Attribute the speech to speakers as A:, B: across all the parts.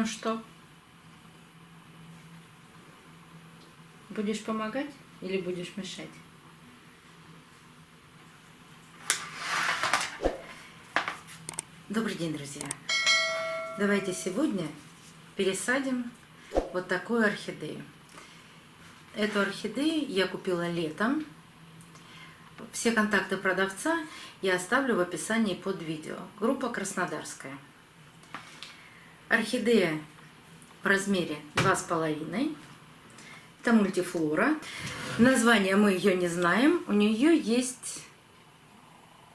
A: Ну что? Будешь помогать или будешь мешать? Добрый день, друзья! Давайте сегодня пересадим вот такую орхидею. Эту орхидею я купила летом. Все контакты продавца я оставлю в описании под видео. Группа Краснодарская. Орхидея в размере 2,5. Это мультифлора. Название мы ее не знаем. У нее есть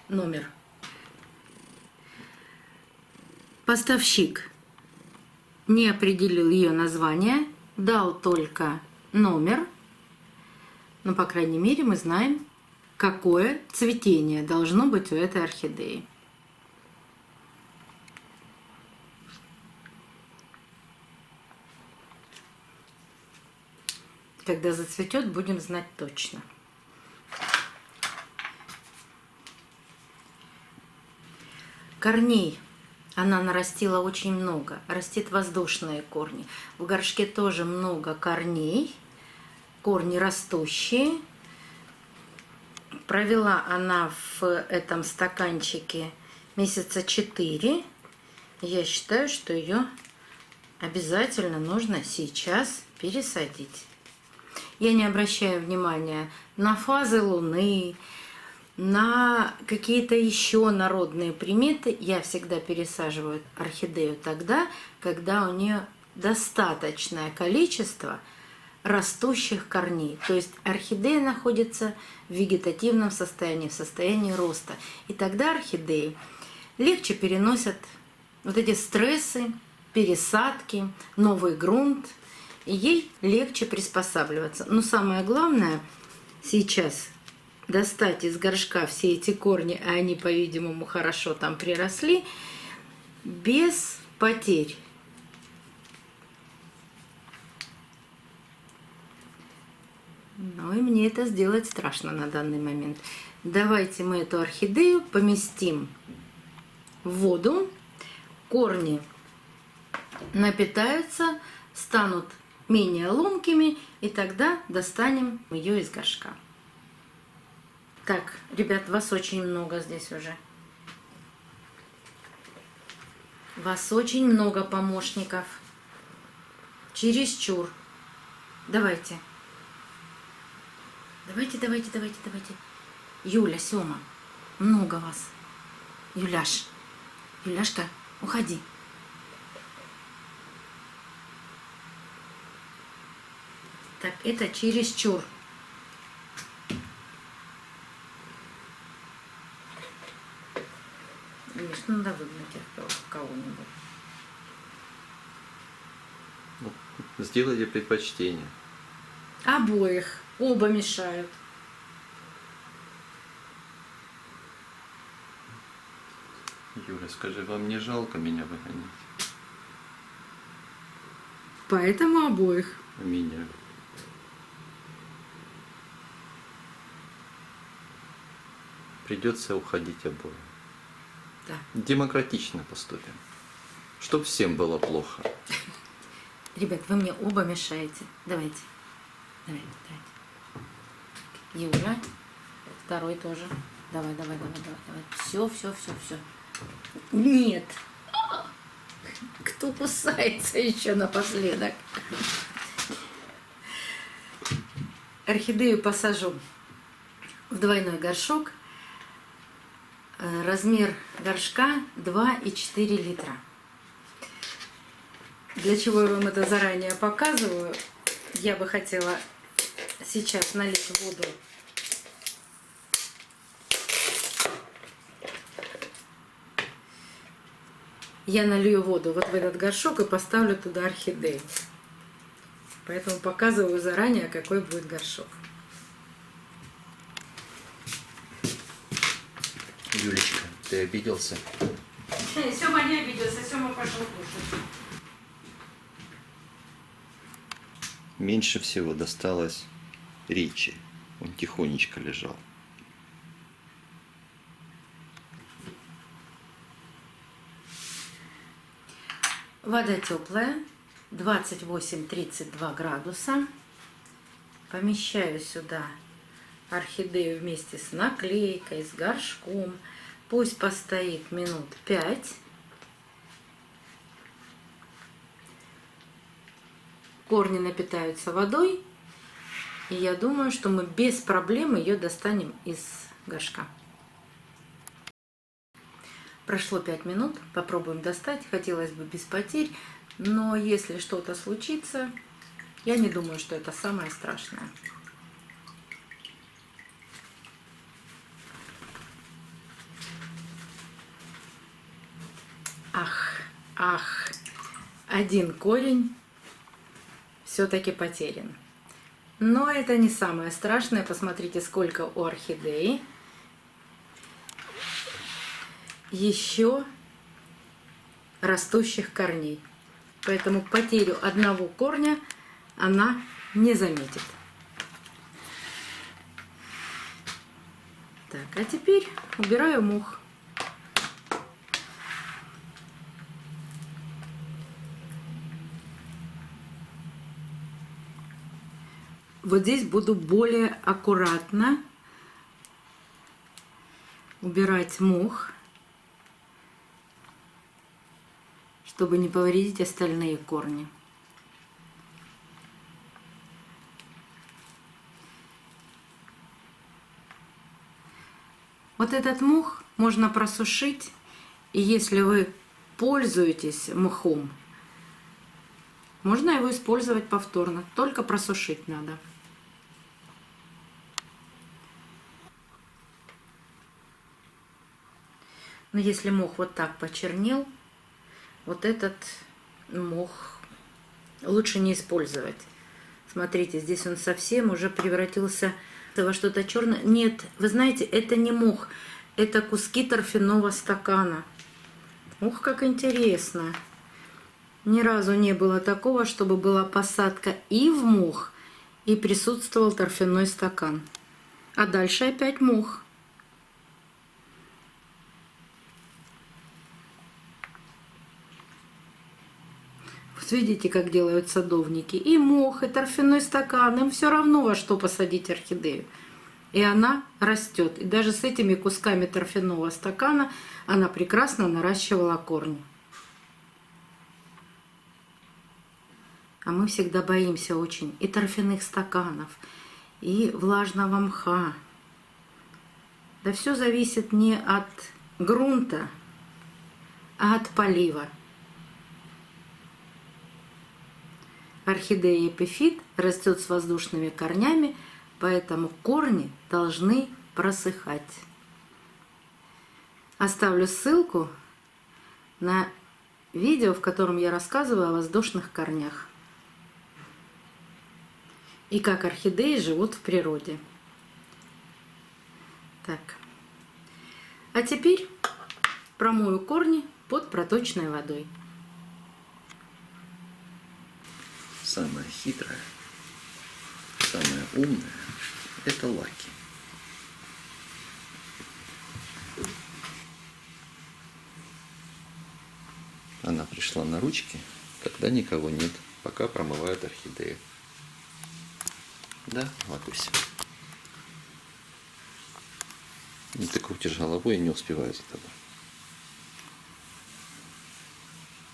A: номер. Поставщик не определил ее название, дал только номер. Но, по крайней мере, мы знаем, какое цветение должно быть у этой орхидеи. Когда зацветет, будем знать точно. Корней она нарастила очень много. Растит воздушные корни. В горшке тоже много корней. Корни растущие. Провела она в этом стаканчике месяца 4. Я считаю, что ее обязательно нужно сейчас пересадить. Я не обращаю внимания на фазы Луны, на какие-то еще народные приметы. Я всегда пересаживаю орхидею тогда, когда у нее достаточное количество растущих корней. То есть орхидея находится в вегетативном состоянии, в состоянии роста. И тогда орхидеи легче переносят вот эти стрессы, пересадки, новый грунт. И ей легче приспосабливаться. Но самое главное сейчас достать из горшка все эти корни, а они, по-видимому, хорошо там приросли, без потерь. Ну и мне это сделать страшно на данный момент. Давайте мы эту орхидею поместим в воду. Корни напитаются, станут менее ломкими, и тогда достанем ее из горшка. Так, ребят, вас очень много здесь уже. Вас очень много помощников. Чересчур. Давайте. Давайте. Юля, Сёма, много вас. Юляшка, уходи. Так, это чересчур. Конечно, надо выгнать их кого-нибудь.
B: Сделайте предпочтение.
A: Обоих. Оба мешают.
B: Юля, скажи, вам не жалко меня выгонять?
A: Поэтому обоих.
B: Меня. Придется уходить обоим.
A: Да.
B: Демократично поступим. Чтоб всем было плохо.
A: Ребят, вы мне оба мешаете. Давайте. Юля, второй тоже. Давай. Все. Нет. Кто кусается еще напоследок? Орхидею посажу в двойной горшок. Размер горшка 2,4 литра. Для чего я вам это заранее показываю? Я бы хотела сейчас налить воду. Я налью воду вот в этот горшок и поставлю туда орхидею. Поэтому показываю заранее, какой будет горшок.
B: Юлечка, ты обиделся?
A: Сёма не обиделся, Сёма пошел кушать.
B: Меньше всего досталось Ричи. Он тихонечко лежал.
A: Вода теплая, 28-32 градуса. Помещаю сюда орхидею вместе с наклейкой, с горшком. Пусть постоит минут 5. Корни напитаются водой. И я думаю, что мы без проблем ее достанем из горшка. Прошло 5 минут, попробуем достать. Хотелось бы без потерь, но если что-то случится, я не думаю, что это самое страшное. Ах, один корень все-таки потерян. Но это не самое страшное. Посмотрите, сколько у орхидеи еще растущих корней. Поэтому потерю одного корня она не заметит. Так, а теперь убираю мох. Вот здесь буду более аккуратно убирать мох, чтобы не повредить остальные корни. Вот этот мох можно просушить, и если вы пользуетесь мхом, можно его использовать повторно, только просушить надо. Но если мох вот так почернел, вот этот мох лучше не использовать. Смотрите, здесь он совсем уже превратился во что-то черное. Нет, вы знаете, это не мох, это куски торфяного стакана. Ух, как интересно. Ни разу не было такого, чтобы была посадка и в мох, и присутствовал торфяной стакан. А дальше опять мох. Вот видите, как делают садовники. И мох, и торфяной стакан. Им все равно, во что посадить орхидею. И она растет. И даже с этими кусками торфяного стакана она прекрасно наращивала корни. А мы всегда боимся очень и торфяных стаканов, и влажного мха. Да все зависит не от грунта, а от полива. Орхидея эпифит растет с воздушными корнями, поэтому корни должны просыхать. Оставлю ссылку на видео, в котором я рассказываю о воздушных корнях и как орхидеи живут в природе. Так. А теперь промою корни под проточной водой.
B: Самая хитрая, самая умная – это Лаки. Она пришла на ручки, когда никого нет, пока промывают орхидею. Да, Лакуся? Не ты крутишь головой и не успеваю за тобой.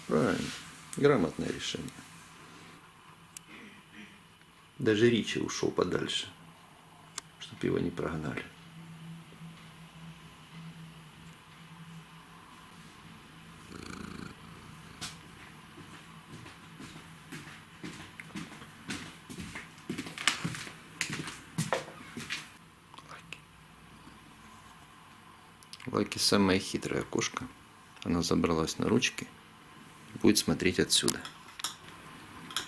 B: Правильно. Грамотное решение. Даже Ричи ушел подальше, чтобы его не прогнали. Лаки самая хитрая кошка. Она забралась на ручки и будет смотреть отсюда.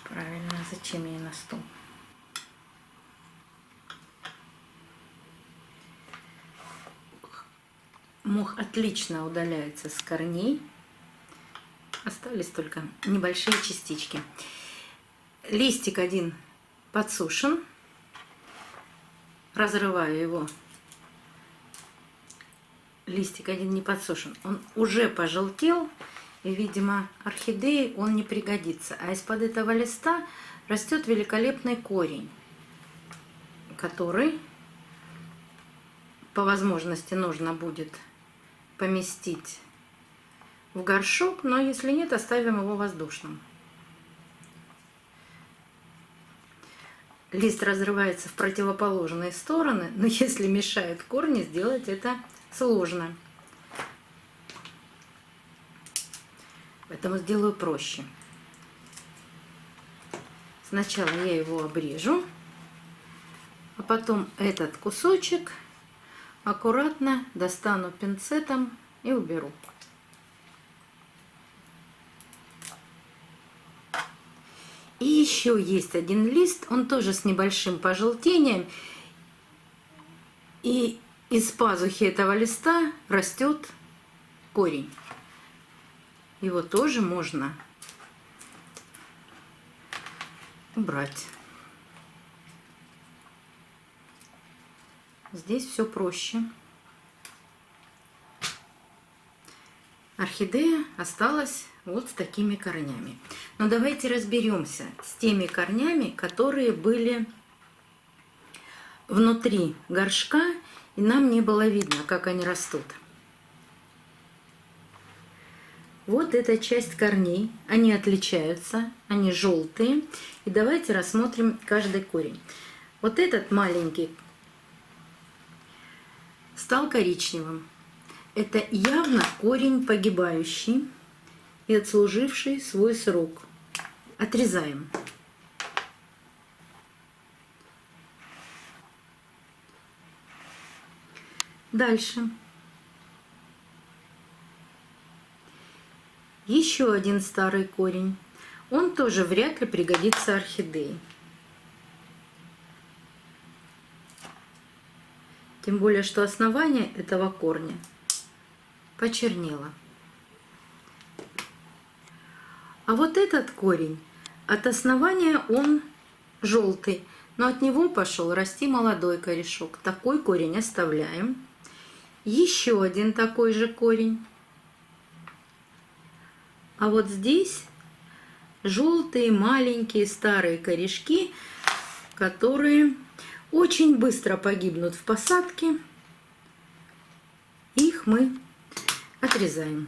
A: Правильно, зачем ей на стол? Мох отлично удаляется с корней. Остались только небольшие частички. Листик один подсушен. Разрываю его. Листик один не подсушен. Он уже пожелтел. и, видимо, орхидеи он не пригодится. А из-под этого листа растет великолепный корень, который по возможности нужно будет поместить в горшок, но если нет, оставим его воздушным. Лист разрывается в противоположные стороны, но если мешают корни, сделать это сложно. Поэтому сделаю проще. Сначала я его обрежу, а потом этот кусочек аккуратно достану пинцетом и уберу. И еще есть один лист, он тоже с небольшим пожелтением. И из пазухи этого листа растет корень. Его тоже можно убрать. Здесь все проще. Орхидея осталась вот с такими корнями. Но давайте разберемся с теми корнями, которые были внутри горшка, и нам не было видно, как они растут. Вот эта часть корней, они отличаются, они желтые. И давайте рассмотрим каждый корень. Вот этот маленький стал коричневым. Это явно корень погибающий и отслуживший свой срок. Отрезаем. Дальше. Еще один старый корень. Он тоже вряд ли пригодится орхидее. Тем более, что основание этого корня почернело. А вот этот корень, от основания он желтый, но от него пошел расти молодой корешок. Такой корень оставляем. Еще один такой же корень. А вот здесь желтые маленькие старые корешки, которые очень быстро погибнут в посадке. Их мы отрезаем.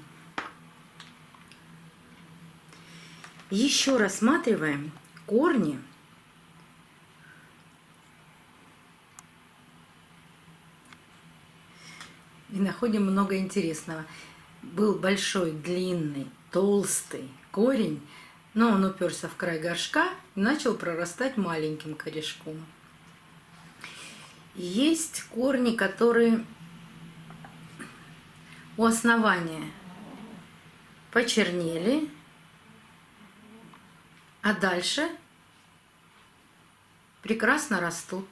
A: Еще рассматриваем корни и находим много интересного. Был большой, длинный, толстый корень, но он уперся в край горшка и начал прорастать маленьким корешком. Есть корни, которые у основания почернели, а дальше прекрасно растут.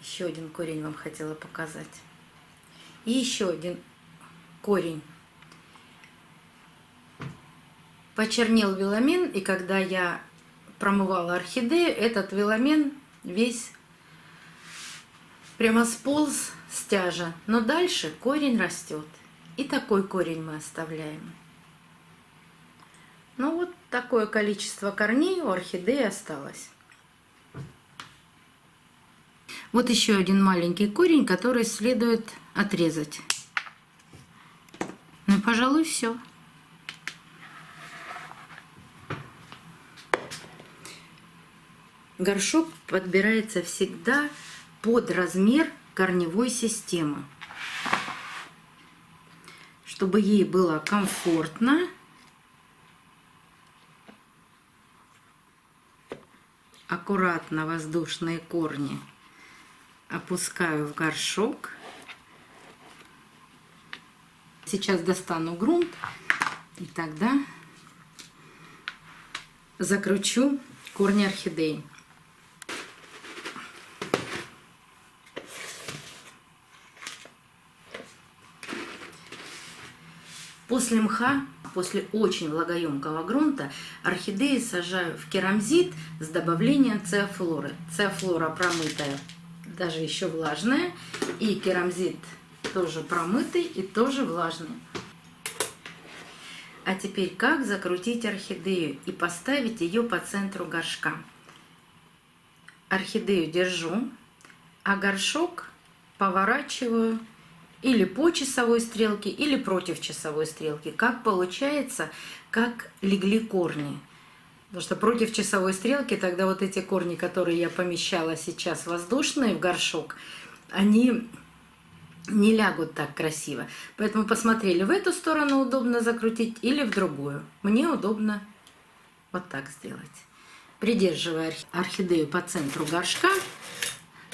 A: Еще один корень вам хотела показать. И еще один корень. Почернел виламин, и когда я промывала орхидею, этот виламин весь прямо сполз с тяжа. Но дальше корень растет. И такой корень мы оставляем. Ну вот такое количество корней у орхидеи осталось. Вот еще один маленький корень, который следует отрезать. Ну, пожалуй, все. Горшок подбирается всегда под размер корневой системы, чтобы ей было комфортно. Аккуратно воздушные корни опускаю в горшок. Сейчас достану грунт и тогда закручу корни орхидеи. После мха, после очень влагоемкого грунта, орхидеи сажаю в керамзит с добавлением циафлоры. Циафлора промытая, даже еще влажная, и керамзит тоже промытый и тоже влажный. А теперь как закрутить орхидею и поставить ее по центру горшка. Орхидею держу, а горшок поворачиваю или по часовой стрелке, или против часовой стрелки. Как получается, как легли корни. Потому что против часовой стрелки тогда вот эти корни, которые я помещала сейчас воздушные в горшок, они не лягут так красиво. Поэтому посмотрели, в эту сторону удобно закрутить или в другую. Мне удобно вот так сделать. Придерживая орхидею по центру горшка,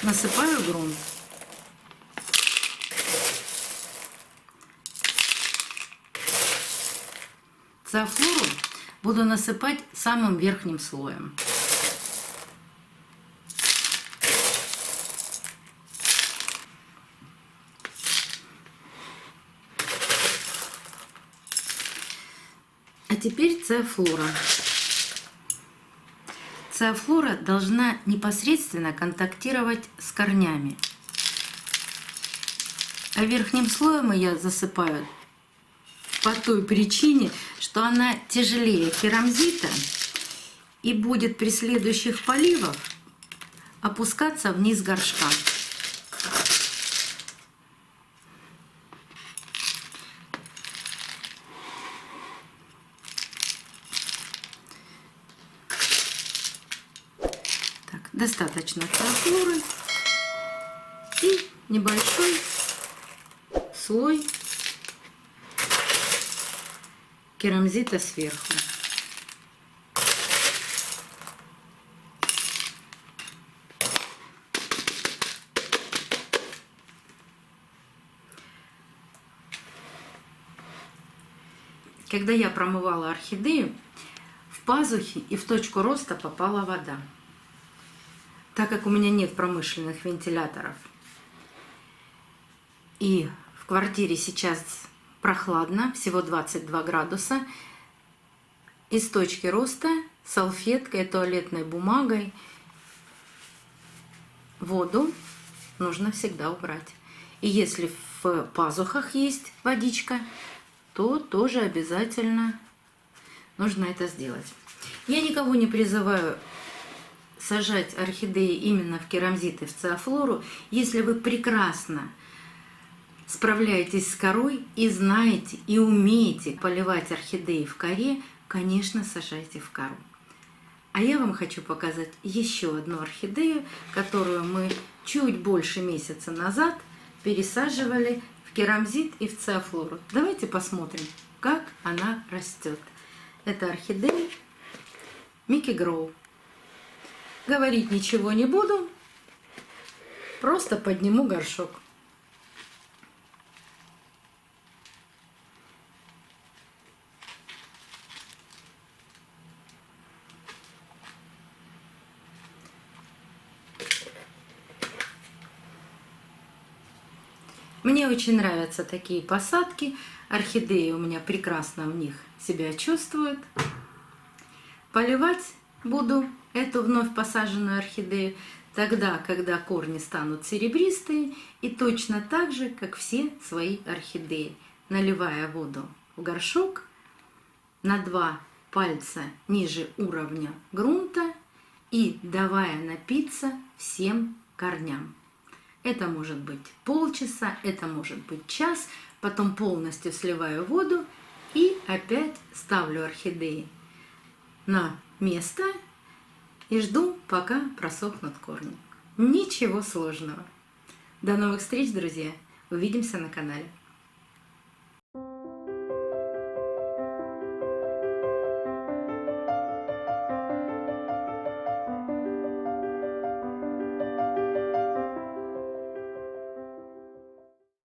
A: насыпаю грунт. Циафлору буду насыпать самым верхним слоем. А теперь циафлора. Циафлора должна непосредственно контактировать с корнями. А верхним слоем я засыпаю по той причине, что она тяжелее керамзита и будет при следующих поливах опускаться вниз горшка. Так, достаточно циафлоры и небольшой слой керамзита сверху. Когда я промывала орхидею, в пазухи и в точку роста попала вода. Так как у меня нет промышленных вентиляторов, и в квартире сейчас прохладно, всего 22 градуса, из точки роста салфеткой, туалетной бумагой воду нужно всегда убрать. И если в пазухах есть водичка, то тоже обязательно нужно это сделать. Я никого не призываю сажать орхидеи именно в керамзит и в циафлору, если вы прекрасно справляетесь с корой и знаете, и умеете поливать орхидеи в коре, конечно, сажайте в кору. А я вам хочу показать еще одну орхидею, которую мы чуть больше месяца назад пересаживали в керамзит и в циафлору. Давайте посмотрим, как она растет. Это орхидея Mickey Grow. Говорить ничего не буду, просто подниму горшок. Мне очень нравятся такие посадки. Орхидеи у меня прекрасно в них себя чувствуют. Поливать буду эту вновь посаженную орхидею тогда, когда корни станут серебристые, и точно так же, как все свои орхидеи, наливая воду в горшок на 2 пальца ниже уровня грунта и давая напиться всем корням. Это может быть полчаса, это может быть час, потом полностью сливаю воду и опять ставлю орхидеи на место и жду, пока просохнут корни. Ничего сложного. До новых встреч, друзья! Увидимся на канале.